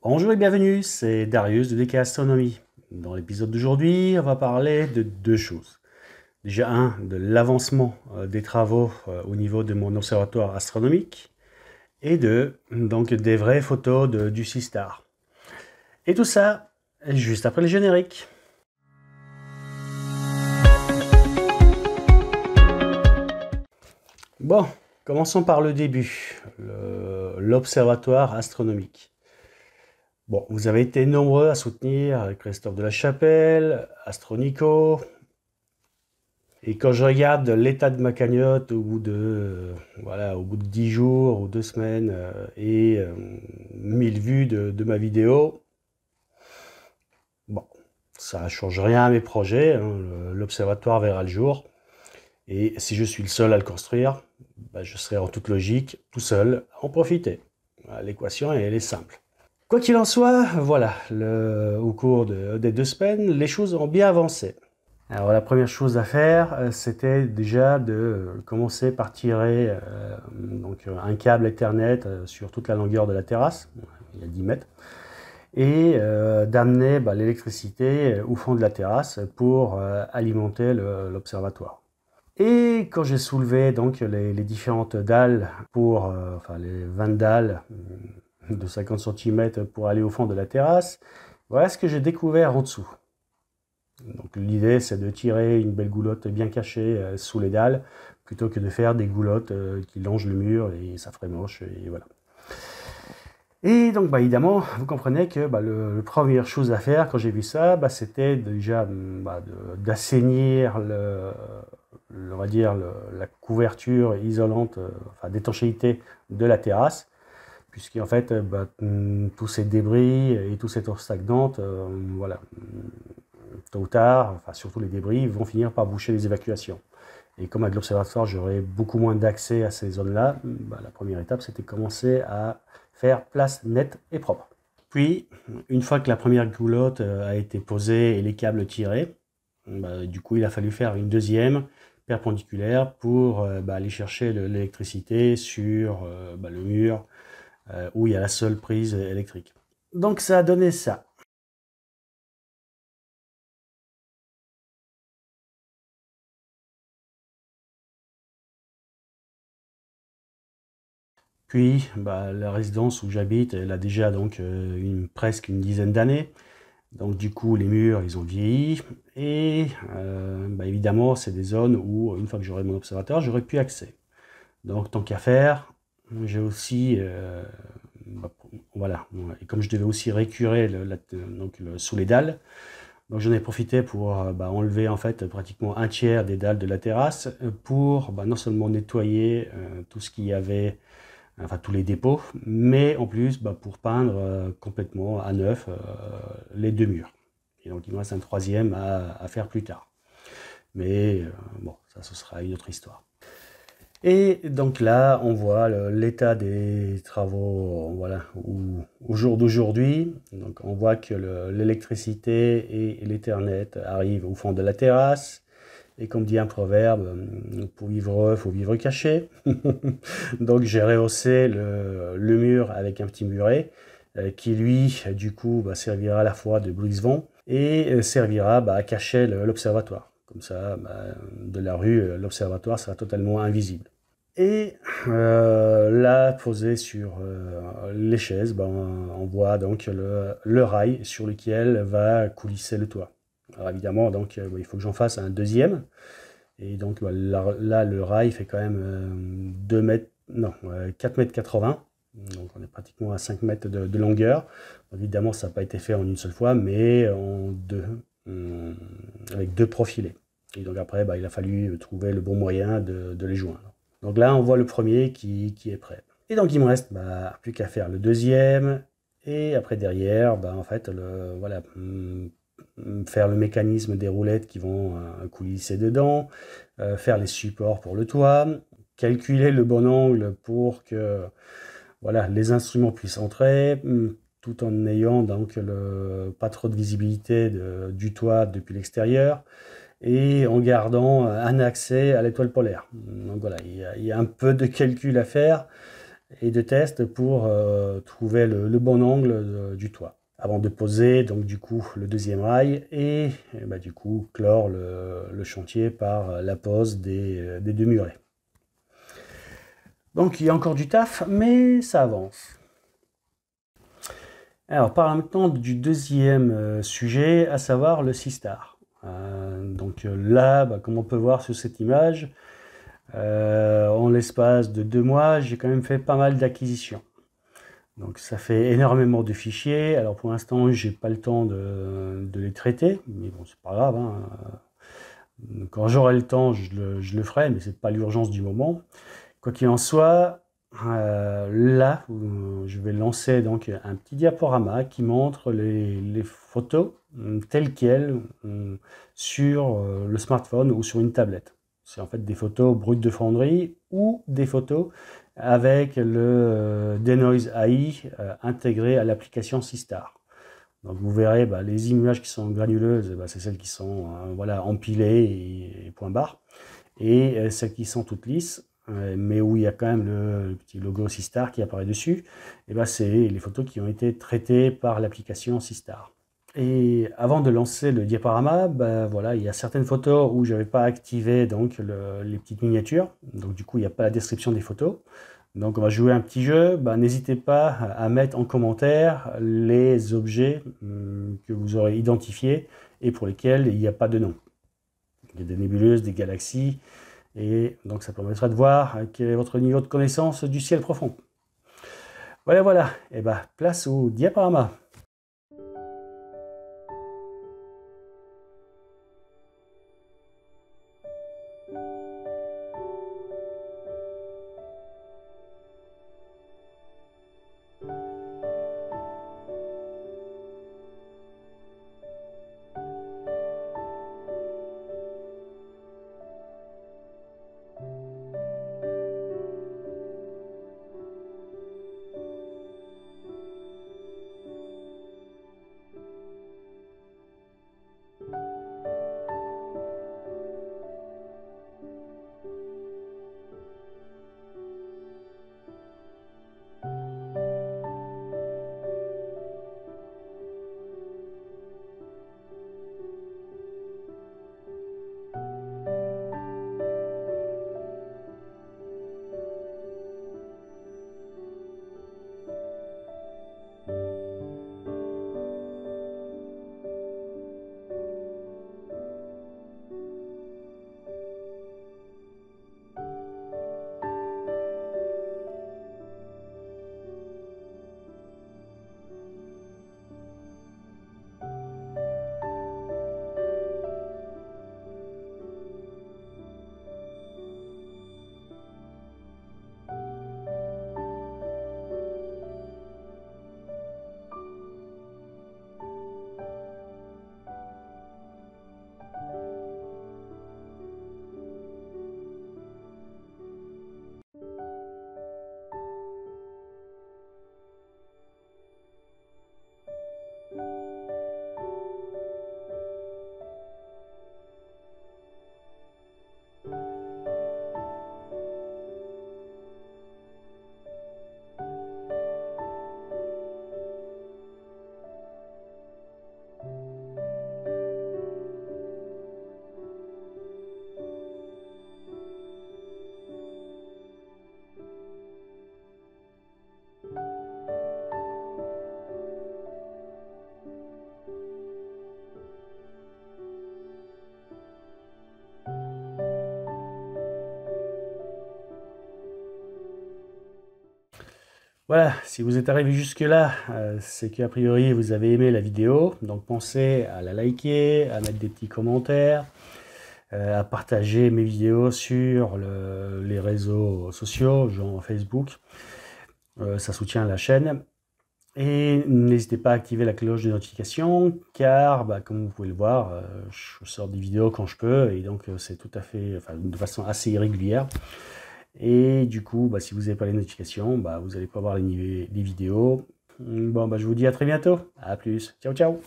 Bonjour et bienvenue, c'est Darius de DK Astronomie. Dans l'épisode d'aujourd'hui, on va parler de deux choses. Déjà de l'avancement des travaux au niveau de mon observatoire astronomique et donc des vraies photos du Sistar. Et tout ça juste après le générique. Bon, commençons par le début, l'observatoire astronomique. Bon, vous avez été nombreux à soutenir Christophe de la Chapelle, Astronico. Et quand je regarde l'état de ma cagnotte au bout de 10 jours ou 2 semaines et 1000 vues de ma vidéo, bon, ça ne change rien à mes projets, hein, l'observatoire verra le jour. Et si je suis le seul à le construire, je serai en toute logique tout seul à en profiter. L'équation, elle est simple. Quoi qu'il en soit, voilà, au cours des 2 semaines, les choses ont bien avancé. Alors la première chose à faire, c'était déjà de commencer par tirer un câble Ethernet sur toute la longueur de la terrasse, il y a 10 mètres, et d'amener l'électricité au fond de la terrasse pour alimenter l'observatoire. Et quand j'ai soulevé donc les différentes dalles les 20 dalles de 50 cm pour aller au fond de la terrasse, voilà ce que j'ai découvert en dessous. Donc l'idée c'est de tirer une belle goulotte bien cachée sous les dalles plutôt que de faire des goulottes qui longent le mur et ça ferait moche et voilà. Et donc évidemment vous comprenez que la première chose à faire quand j'ai vu ça c'était déjà d'assainir on va dire la couverture isolante, d'étanchéité de la terrasse, puisqu'en fait tous ces débris et toute cette eau stagnante, voilà, tôt ou tard, surtout les débris, vont finir par boucher les évacuations. Et comme avec l'observatoire, j'aurai beaucoup moins d'accès à ces zones-là, la première étape, c'était de commencer à faire place nette et propre. Puis, une fois que la première goulotte a été posée et les câbles tirés, du coup, il a fallu faire une deuxième perpendiculaire pour aller chercher l'électricité sur le mur où il y a la seule prise électrique. Donc ça a donné ça. Puis, la résidence où j'habite, elle a déjà donc presque une dizaine d'années. Donc du coup, les murs, ils ont vieilli. Et évidemment, c'est des zones où, une fois que j'aurai mon observateur, j'aurai plus accès. Donc tant qu'à faire, j'ai aussi... voilà. Et comme je devais aussi récurer sous les dalles, donc j'en ai profité pour enlever en fait pratiquement un tiers des dalles de la terrasse pour non seulement nettoyer tout ce qu'il y avait, tous les dépôts, mais en plus pour peindre complètement à neuf les deux murs. Et donc il me reste un troisième à faire plus tard. Mais bon, ça ce sera une autre histoire. Et donc là, on voit l'état des travaux, voilà, au jour d'aujourd'hui. Donc on voit que l'électricité et l'Ethernet arrivent au fond de la terrasse. Et comme dit un proverbe, pour vivre heureux, il faut vivre caché. Donc j'ai rehaussé le mur avec un petit muret qui lui, du coup, servira à la fois de brise-vent et servira à cacher l'observatoire. Comme ça, de la rue, l'observatoire sera totalement invisible. Et là, posé sur les chaises, on voit donc le rail sur lequel va coulisser le toit. Alors évidemment, donc, il faut que j'en fasse un deuxième. Et donc là, le rail fait quand même 4 mètres 80. Donc on est pratiquement à 5 mètres de longueur. Donc, évidemment, ça n'a pas été fait en une seule fois, mais avec deux profilés. Et donc après, il a fallu trouver le bon moyen de les joindre. Donc là, on voit le premier qui est prêt. Et donc il me reste plus qu'à faire le deuxième. Et après derrière, en fait, faire le mécanisme des roulettes qui vont coulisser dedans, faire les supports pour le toit, calculer le bon angle pour que les instruments puissent entrer, tout en ayant donc pas trop de visibilité du toit depuis l'extérieur et en gardant un accès à l'étoile polaire. Donc voilà, il y a un peu de calcul à faire et de tests pour trouver le bon angle du toit, avant de poser donc du coup le deuxième rail et bah, du coup clore le chantier par la pose des deux murets. Donc il y a encore du taf, mais ça avance. Alors parlons maintenant du deuxième sujet, à savoir le Sistar. Donc là, bah, comme on peut voir sur cette image, en l'espace de 2 mois, j'ai quand même fait pas mal d'acquisitions. Donc ça fait énormément de fichiers. Alors pour l'instant, j'ai pas le temps de les traiter, mais bon, c'est pas grave, hein. Quand j'aurai le temps, je le ferai, mais c'est pas l'urgence du moment. Quoi qu'il en soit, là, je vais lancer donc un petit diaporama qui montre les photos telles quelles sur le smartphone ou sur une tablette. C'est en fait des photos brutes de fonderie ou des photos avec le Denoise AI intégré à l'application Sistar. Donc vous verrez bah, les images qui sont granuleuses, bah, c'est celles qui sont voilà, empilées et point barre. Et celles qui sont toutes lisses, mais où il y a quand même le petit logo Sistar qui apparaît dessus, et bah, c'est les photos qui ont été traitées par l'application Sistar. Et avant de lancer le diaporama, bah, voilà, il y a certaines photos où je n'avais pas activé donc, les petites miniatures, donc du coup il n'y a pas la description des photos. Donc on va jouer un petit jeu, bah, n'hésitez pas à mettre en commentaire les objets que vous aurez identifiés et pour lesquels il n'y a pas de nom. Il y a des nébuleuses, des galaxies, et donc ça permettra de voir quel est votre niveau de connaissance du ciel profond. Voilà, et bah place au diaporama. Voilà, si vous êtes arrivé jusque-là, c'est qu'a priori vous avez aimé la vidéo. Donc pensez à la liker, à mettre des petits commentaires, à partager mes vidéos sur les réseaux sociaux, genre Facebook. Ça soutient la chaîne. Et n'hésitez pas à activer la cloche de notification, car bah, comme vous pouvez le voir, je sors des vidéos quand je peux, et donc c'est tout à fait, enfin, de façon assez irrégulière. Et du coup, bah, si vous n'avez pas les notifications, bah, vous n'allez pas voir les vidéos. Bon, bah, je vous dis à très bientôt. À plus. Ciao, ciao.